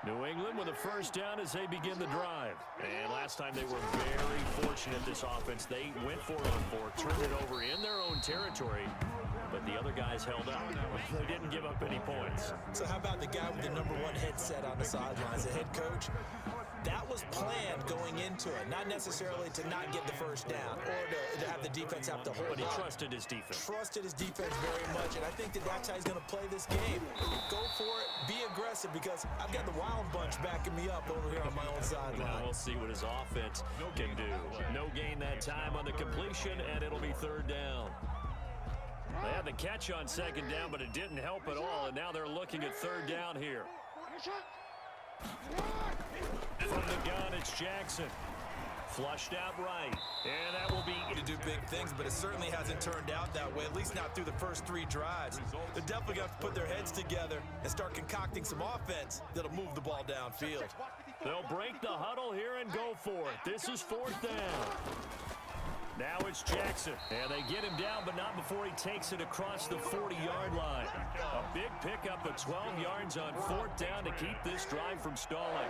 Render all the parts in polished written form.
New England with a first down as they begin the drive. And last time they were very fortunate, this offense. They went for it on fourth, turned it over in their own territory, but the other guys held up. They didn't give up any points. So how about the guy with the #1 headset on the sidelines, the head coach? That was planned going into it, not necessarily to not get the first down or to have the defense have to hold But he up. trusted his defense. Trusted his defense very much, and I think that's how he's going to play this game. Go for it, be aggressive, because I've got the Wild Bunch backing me up over here on my own sideline. Now we'll see what his offense can do. No gain that time on the completion, and it'll be third down. They had the catch on second down, but it didn't help at all, and now they're looking at third down here. From the gun, it's Jackson. Flushed out right, and that will be to do big things, but it certainly hasn't turned out that way, at least not through the first 3 drives. They're definitely going to have to put their heads together and start concocting some offense that'll move the ball downfield. They'll break the huddle here and go for it. This is fourth down. Now it's Jackson, and they get him down, but not before he takes it across the 40-yard line. A big pickup of 12 yards on fourth down to keep this drive from stalling.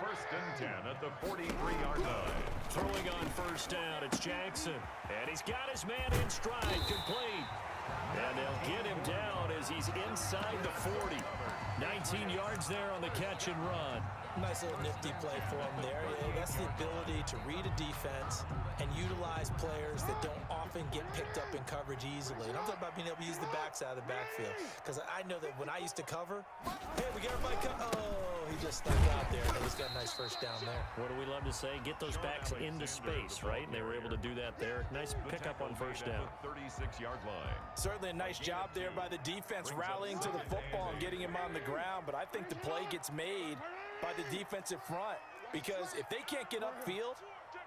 First and 10 at the 43-yard line. Throwing on first down, it's Jackson. And he's got his man in stride, complete. And they'll get him down as he's inside the 40. 19 yards there on the catch and run. Nice little nifty play for him there. Yeah, that's the ability to read a defense and utilize players that don't often get picked up in coverage easily. And I'm talking about being able to use the backside of the backfield. Because I know that when I used to cover, hey, we got everybody oh, he just stuck out there, and he's got a nice first down there. What do we love to say? Get those backs into space, right? And they were able to do that there. Nice pickup on first down. 36-yard line. Certainly a nice job there by the defense rallying to the football and getting him on the ground, but I think the play gets made by the defensive front, because if they can't get upfield,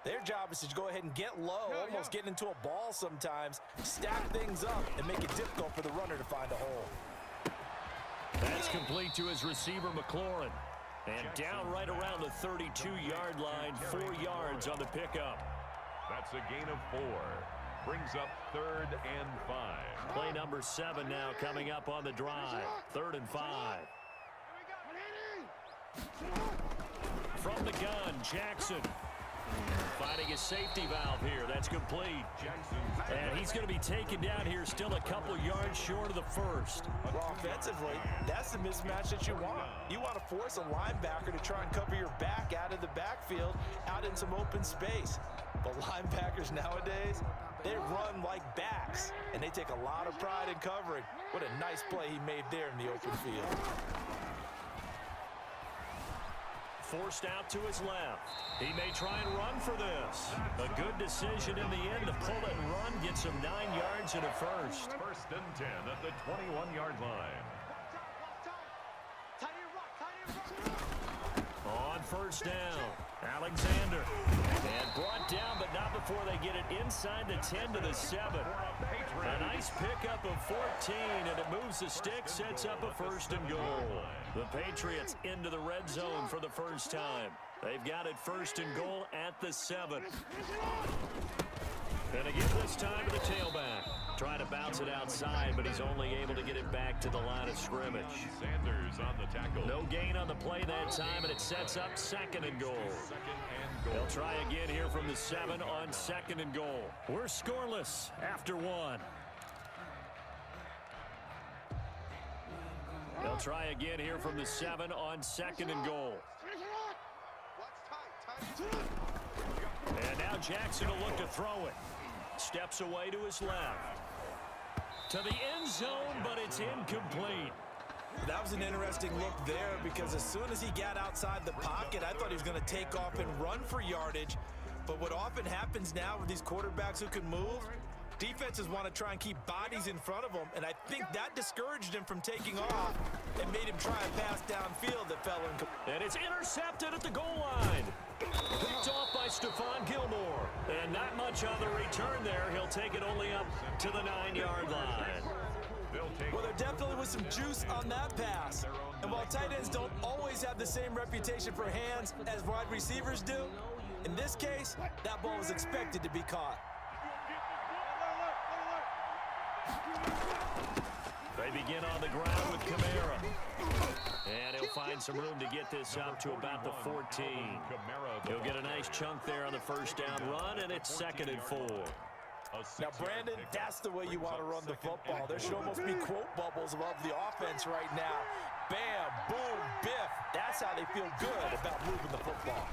their job is to go ahead and get low, almost get into a ball sometimes, stack things up, and make it difficult for the runner to find a hole. That's complete to his receiver, McLaurin. And down right around the 32-yard line, 4 yards on the pickup. That's a gain of 4. Brings up 3rd and 5. Play number 7 now coming up on the drive. 3rd and 5. From the gun, Jackson. Finding his safety valve here. That's complete. And he's going to be taken down here, still a couple yards short of the first. Well, offensively, that's the mismatch that you want. You want to force a linebacker to try and cover your back out of the backfield, out in some open space. But linebackers nowadays, they run like backs, and they take a lot of pride in covering. What a nice play he made there in the open field. Forced out to his left. He may try and run for this. A good decision in the end to pull it and run, gets him 9 yards and a first. First and 10 at the 21-yard line. On first down, Alexander. And brought down, but not before they get it inside the 10 to the 7. A nice pickup of 14, and it moves the stick, sets up a first and goal. The Patriots into the red zone for the first time. They've got it first and goal at the 7. And again this time to the tailback. Trying to bounce it outside, but he's only able to get it back to the line of scrimmage. Sanders on the tackle. No gain on the play that time, and it sets up 2nd and goal. They'll try again here from the 7 on 2nd and goal. We're scoreless after 1. They'll try again here from the 7 on 2nd and goal. And now Jackson will look to throw it. Steps away to his left. To the end zone, but it's incomplete. That was an interesting look there, because as soon as he got outside the pocket, I thought he was going to take off and run for yardage. But what often happens now with these quarterbacks who can move, defenses want to try and keep bodies in front of them, and I think that discouraged him from taking off and made him try a pass downfield that fell in. And it's intercepted at the goal line. Picked off by Stephon Gilmore. And not much on the return there. He'll take it only up to the 9-yard line. Well, there definitely was some juice on that pass. And while tight ends don't always have the same reputation for hands as wide receivers do, in this case, that ball was expected to be caught. They begin on the ground with Kamara. And he'll find some room to get this up to about the 14. He'll get a nice chunk there on the first down run, and it's 2nd and 4. Now, Brandon, that's the way you want to run the football. There should almost be quote bubbles above the offense right now. Bam, boom, biff. That's how they feel good about moving the football.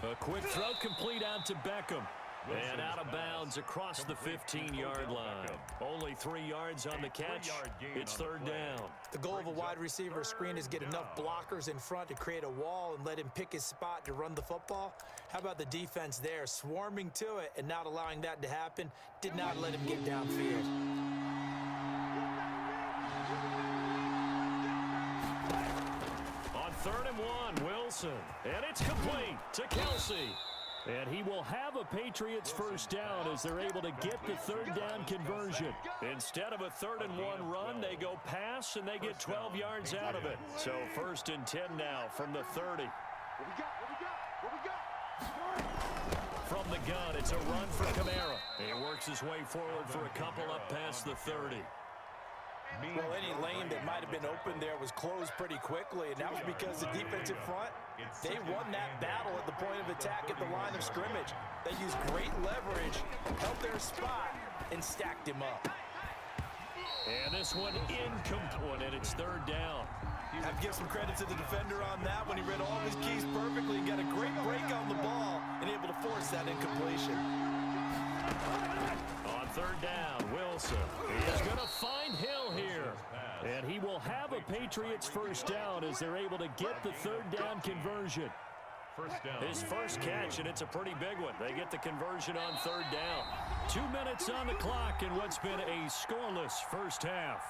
A quick throw complete out to Beckham. And out of bounds across the 15-yard line. Only 3 yards on the catch. It's 3rd down. The goal of a wide receiver screen is get enough blockers in front to create a wall and let him pick his spot to run the football. How about the defense there, swarming to it and not allowing that to happen? Did not let him get downfield. On 3rd and 1, Wilson. And it's complete to Kelsey. And he will have a Patriots first down as they're able to get the 3rd down conversion. Instead of a 3rd and 1 run, they go pass, and they get 12 yards out of it. So 1st and 10 now from the 30. From the gun, it's a run for Kamara. He works his way forward for a couple up past the 30. Well, any lane that might have been open there was closed pretty quickly, and that was because the defensive front, they won that battle at the point of attack at the line of scrimmage. They used great leverage, held their spot, and stacked him up. And this one incomplete, and it's 3rd down. Have to give some credit to the defender on that when he read all of his keys perfectly and got a great break on the ball and able to force that incompletion. On 3rd down, Wilson is going to find Hill here. And he will have a Patriots first down as they're able to get the 3rd down conversion. His first catch, and it's a pretty big one. They get the conversion on 3rd down. 2 minutes on the clock in what's been a scoreless first half.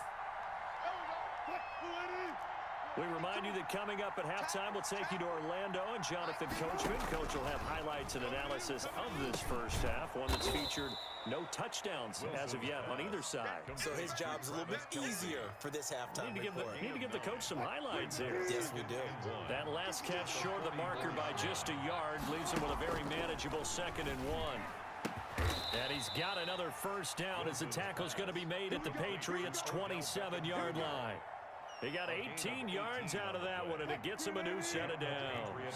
We remind you that coming up at halftime, we'll take you to Orlando and Jonathan Coachman. Coach will have highlights and analysis of this first half, one that's featured no touchdowns as of yet on either side. So his job's a little bit easier for this halftime report. Need to give the coach some highlights here. Yes, we do. That last catch short of the marker by just a yard leaves him with a very manageable 2nd and 1. And he's got another first down as the tackle's going to be made at the Patriots' 27-yard line. He got 18 yards out of that one, and it gets him a new set of downs.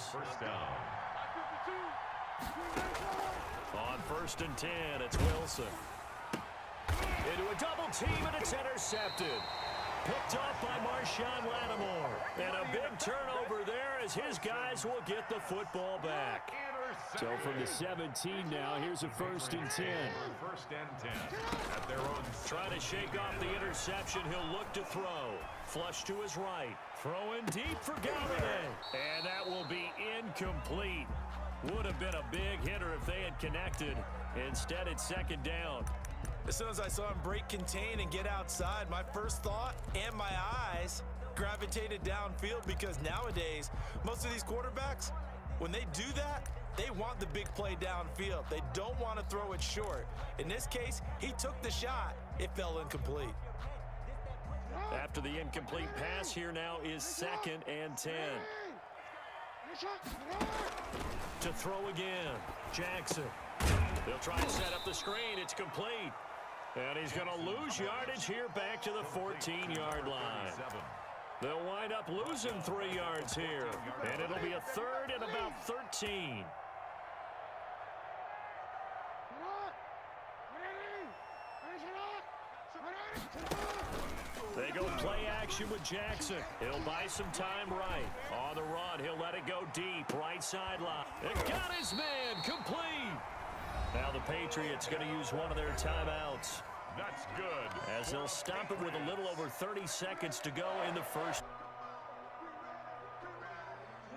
On 1st and 10, it's Wilson. Into a double team, and it's intercepted. Picked off by Marshawn Lattimore. And a big turnover there as his guys will get the football back. So from the 17 now, here's a 1st and 10. 1st and 10 at their own. Trying to shake off the interception. He'll look to throw. Flush to his right. Throwing deep for Galladay. And that will be incomplete. Would have been a big hitter if they had connected. Instead, it's 2nd down. As soon as I saw him break contain and get outside, my first thought and my eyes gravitated downfield, because nowadays, most of these quarterbacks, when they do that, they want the big play downfield. They don't want to throw it short. In this case, he took the shot. It fell incomplete. After the incomplete pass, here now is 2nd and 10. To throw again, Jackson. They'll try and set up the screen. It's complete. And he's going to lose yardage here back to the 14-yard line. They'll wind up losing 3 yards here. And it'll be a 3rd and about 13. They go play action with Jackson. He'll buy some time right. On the run, he'll let it go deep. Right sideline. It got his man complete. Now the Patriots going to use one of their timeouts. That's good. As they'll stop it with a little over 30 seconds to go in the first.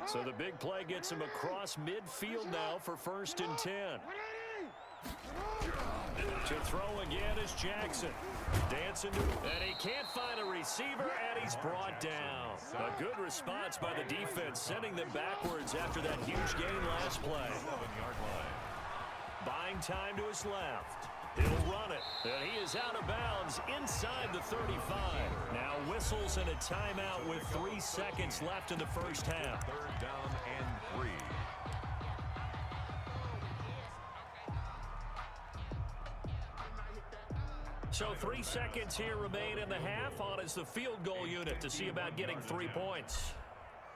So the big play gets him across midfield now for 1st and 10. To throw again is Jackson. Dancing to, and he can't find a receiver, and he's brought down. A good response by the defense, sending them backwards after that huge gain last play. Buying time to his left. He'll run it, and he is out of bounds inside the 35. Now whistles and a timeout with 3 seconds left in the first half. 3rd down and 3. So 3 seconds here remain in the half. On is the field goal unit to see about getting 3 points.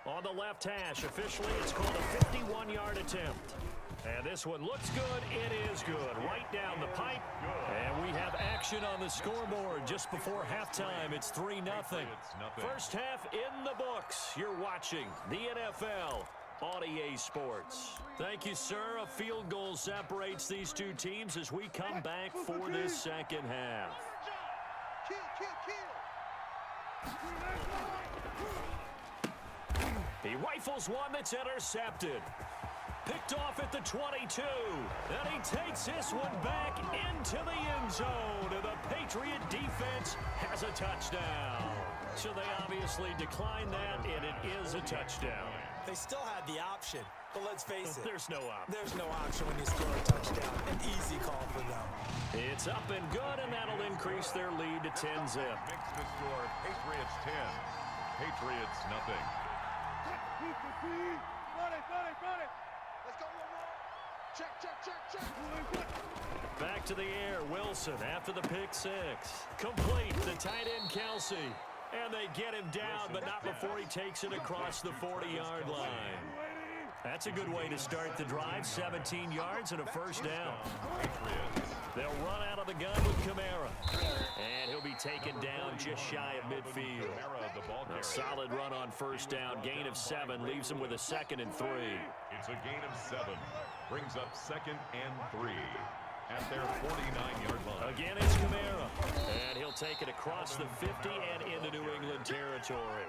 On the left hash, officially it's called a 51-yard attempt. And this one looks good. It is good. Right down the pipe. And we have action on the scoreboard just before halftime. It's 3-0. First half in the books. You're watching the NFL on EA Sports. Thank you, sir. A field goal separates these two teams as we come back for this second half. He rifles one that's intercepted. Picked off at the 22. And he takes this one back into the end zone. And the Patriot defense has a touchdown. So they obviously declined that, and it is a touchdown. They still had the option, but let's face it. There's no option. There's no option when you score a touchdown. An easy call for them. It's up and good, and that'll increase their lead to 10-zip. Makes the score Patriots 10. Patriots nothing. Back to the air, Wilson after the pick six. Complete, the tight end Kelsey. And they get him down, but not before he takes it across the 40-yard line. That's a good way to start the drive, 17 yards and a first down. They'll run out of the gun with Kamara. And he'll be taken down just shy of midfield. A solid run on first down. Gain of 7 leaves him with a 2nd and 3. It's a gain of 7. Brings up 2nd and 3 at their 49-yard line. Again, it's Kamara. And he'll take it across the 50 and into New England territory.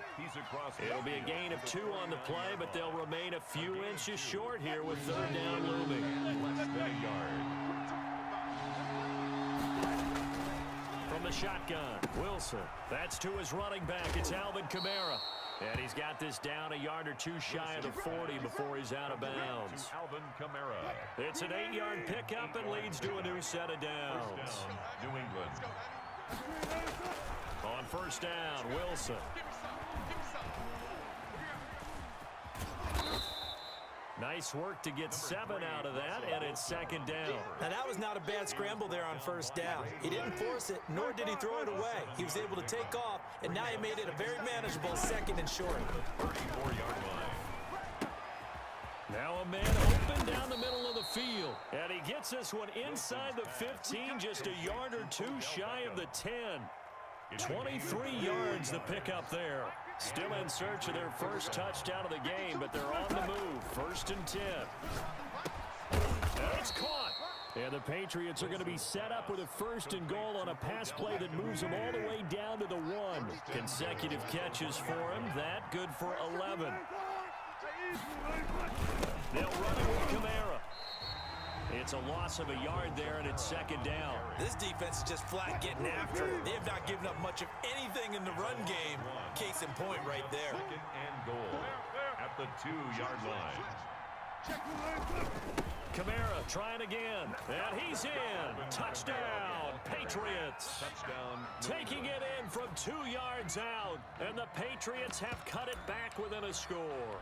It'll be a gain of 2 on the play, but they'll remain a few inches short here with 3rd down looming. Less than a yard. From the shotgun, Wilson. That's to his running back. It's Alvin Kamara. And he's got this down a yard or 2 shy of the 40 before he's out of bounds. Alvin Kamara. It's an 8-yard pickup and leads to a new set of downs. New England. On first down, Wilson. Nice work to get 7 out of that, and it's 2nd down. Now, that was not a bad scramble there on first down. He didn't force it, nor did he throw it away. He was able to take off, and now he made it a very manageable 2nd and short. 34-yard line. Now a man open down the middle of the field. And he gets this one inside the 15, just a yard or 2 shy of the 10. 23 yards the pickup there. Still in search of their first touchdown of the game, but they're on the move. 1st and 10. And it's caught. And the Patriots are going to be set up with a 1st and goal on a pass play that moves them all the way down to the 1. Consecutive catches for him. That good for 11. They'll run it with Kamara. It's a loss of a yard there, and it's 2nd down. This defense is just flat getting after it. They have not given up much of anything in the run game. Case in point right there. 2nd and goal at the 2-yard line. Kamara trying again, and he's in. Touchdown, Patriots. Touchdown. Taking it in from 2 yards out, and the Patriots have cut it back within a score.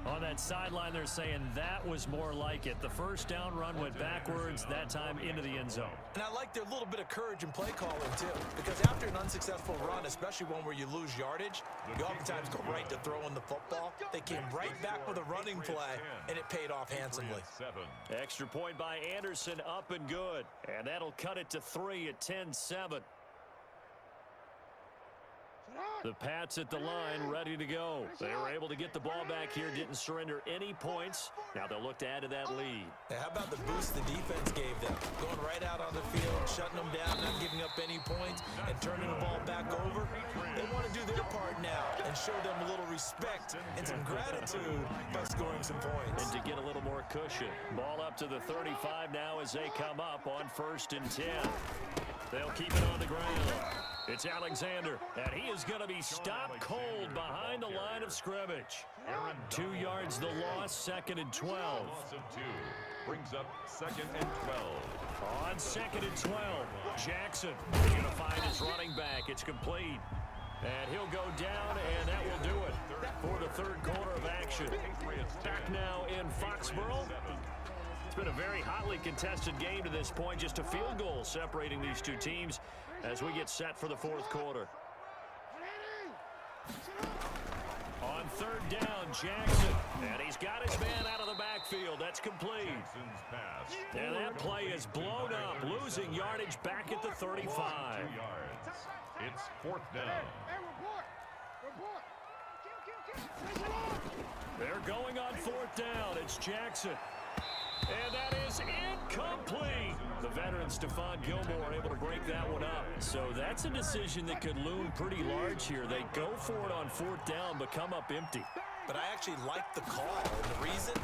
On that sideline, they're saying that was more like it. The first down run went backwards, that time into the end zone. And I like their little bit of courage in play calling, too. Because after an unsuccessful run, especially one where you lose yardage, you oftentimes go right to throwing the football. They came right back with a running play, and it paid off handsomely. Extra point by Anderson, up and good. And that'll cut it to 3 at 10-7. The Pats at the line, ready to go. They were able to get the ball back here, didn't surrender any points. Now they'll look to add to that lead. Now, how about the boost the defense gave them? Going right out on the field, shutting them down, not giving up any points, and turning the ball back over. They want to do their part now and show them a little respect and some gratitude by scoring some points. And to get a little more cushion. Ball up to the 35 now as they come up on 1st and 10. They'll keep it on the ground. It's Alexander, and he is going to be stopped cold behind the line of scrimmage. 2 yards the loss, 2nd and 12. Loss of 2 brings up 2nd and 12. On 2nd and 12, Jackson is going to find his running back. It's complete. And he'll go down, and that will do it for the 3rd quarter of action. Back now in Foxborough. It's been a very hotly contested game to this point. Just a field goal separating these two teams as we get set for the fourth quarter. On third down, Jackson. And he's got his man out of the backfield. That's complete. And that play is blown up, losing yardage back at the 35. It's fourth down. They're going on fourth down. It's Jackson. And that is incomplete. The veteran Stephon Gilmore able to break that one up. So that's a decision that could loom pretty large here. They go for it on fourth down, but come up empty. But I actually like the call, and the reason?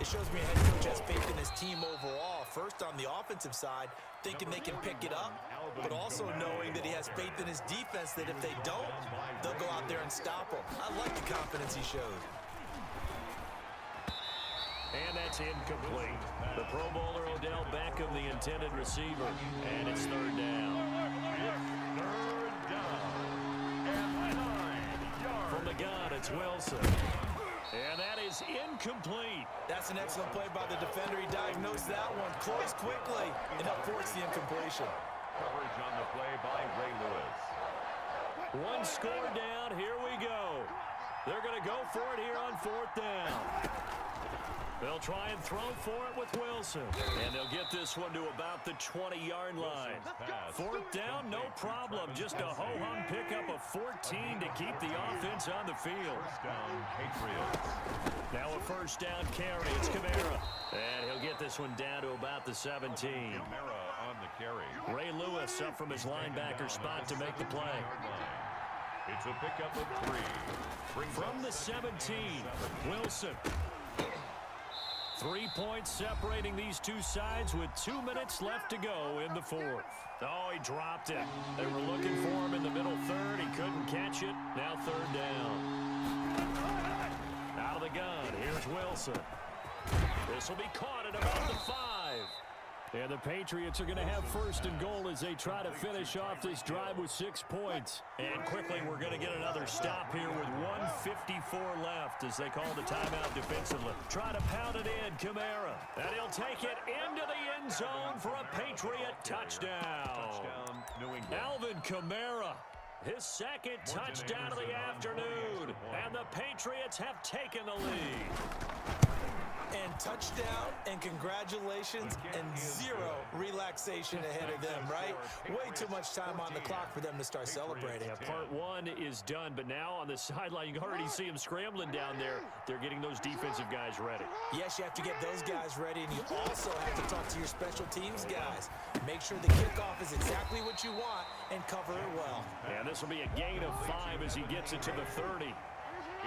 It shows me a head coach has faith in his team overall. First, on the offensive side, thinking they can pick it up, but also knowing that he has faith in his defense that if they don't, they'll go out there and stop him. I like the confidence he showed. And that's incomplete. The Pro Bowler Odell Beckham, the intended receiver, and it's third down. Third down. And 9 yards. From the gun, it's Wilson. And that is incomplete. That's an excellent play by the defender. He diagnosed that one, closed quickly, and helped force the incompletion. Coverage on the play by Ray Lewis. One score down. Here we go. They're going to go for it here on fourth down. They'll try and throw for it with Wilson. And they'll get this one to about the 20-yard line. Fourth down, no problem. Just a ho-hum pickup of 14 to keep the offense on the field. First down, Patriots. Now a first down carry. It's Kamara. And he'll get this one down to about the 17. Kamara on the carry. Ray Lewis up from his linebacker spot to make the play. It's a pickup of 3. From the 17, Wilson. 3 points separating these two sides with 2 minutes left to go in the fourth. Oh, he dropped it. They were looking for him in the middle third. He couldn't catch it. Now third down. Out of the gun, here's Wilson. This will be caught at about the 5. And the Patriots are going to have first and goal as they try to finish off this drive with 6 points. And quickly, we're going to get another stop here with 1:54 left as they call the timeout defensively. Try to pound it in, Kamara. And he'll take it into the end zone for a Patriot touchdown. Touchdown, New England. Alvin Kamara. His second touchdown of the afternoon. And the Patriots have taken the lead. And touchdown, and congratulations, and 0 relaxation ahead of them, right? Way too much time on the clock for them to start celebrating. Yeah, part one is done, but now on the sideline, you can already see them scrambling down there. They're getting those defensive guys ready. Yes, you have to get those guys ready, and you also have to talk to your special teams guys. Make sure the kickoff is exactly what you want and cover it well. And this will be a gain of 5 as he gets it to the 30.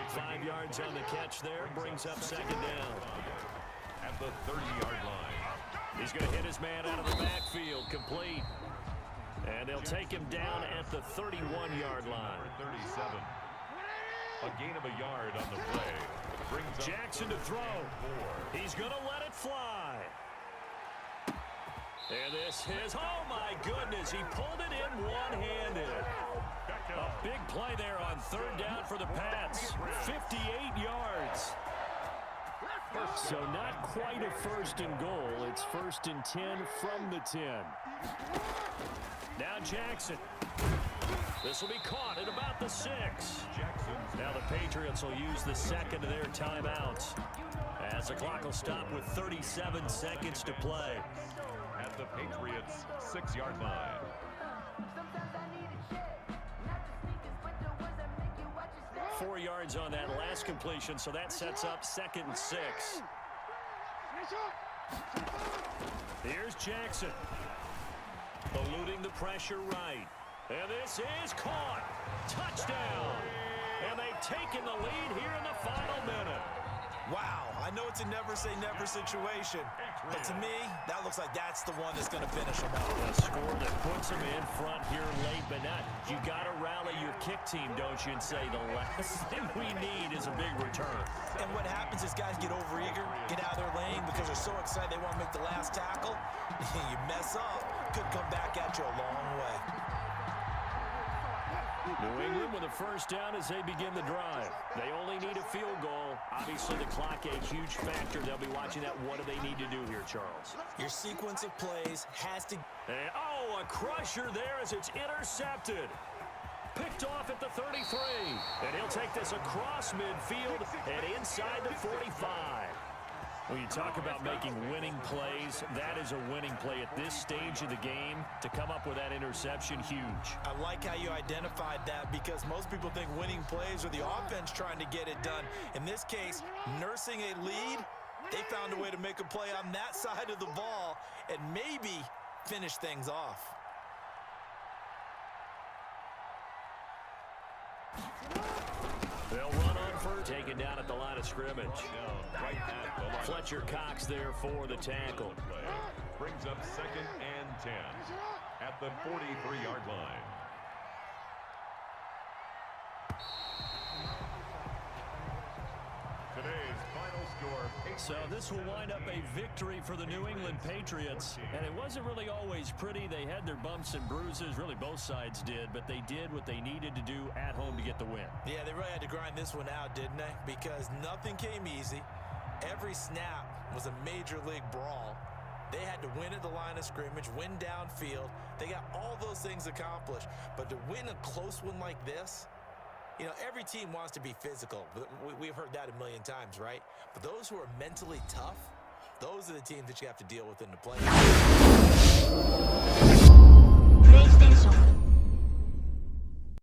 5 yards on the catch there, brings up second down. At the 30-yard line. He's going to hit his man out of the backfield, complete. And they'll take him down at the 31-yard line. 37. A gain of a yard on the play. Brings Jackson to throw. He's going to let it fly. And this is, oh my goodness, he pulled it in one-handed. A big play there on third down for the Pats. 58 yards. So not quite a first and goal. It's first and 10 from the 10. Now Jackson. This will be caught at about the 6. Now the Patriots will use the second of their timeouts as the clock will stop with 37 seconds to play. At the Patriots' 6-yard line. Four yards on that last completion, so that sets up second and 6. Here's Jackson. Eluding the pressure right. And this is caught. Touchdown. And they've taken the lead here in the final minute. Wow, I know it's a never-say-never situation, but to me, that looks like that's the one that's going to finish them off. A score that puts them in front here late, but not. You got to rally your kick team, don't you, and say the last thing we need is a big return. And what happens is guys get overeager, get out of their lane because they're so excited they want to make the last tackle. You mess up, could come back at you a long way. New England with a first down as they begin the drive. They only need a field goal. Obviously, the clock a huge factor. They'll be watching that. What do they need to do here, Charles? Your sequence of plays has to... And, oh, a crusher there as it's intercepted. Picked off at the 33. And he'll take this across midfield and inside the 45. When you talk about making winning plays, that is a winning play at this stage of the game. To come up with that interception, huge. I like how you identified that because most people think winning plays are the offense trying to get it done. In this case, nursing a lead, they found a way to make a play on that side of the ball and maybe finish things off. They'll run on first, taken down at the line of scrimmage. Fletcher Cox there for the tackle. Brings up 2nd and 10 at the 43-yard line. Today's final score. So this will wind up a victory for the New England Patriots. And it wasn't really always pretty. They had their bumps and bruises. Really, both sides did. But they did what they needed to do at home to get the win. Yeah, they really had to grind this one out, didn't they? Because nothing came easy. Every snap was a major league brawl. They had to win at the line of scrimmage, win downfield. They got all those things accomplished. But to win a close one like this, you know, every team wants to be physical. We've heard that a million times, right? But those who are mentally tough, those are the teams that you have to deal with in the playoffs.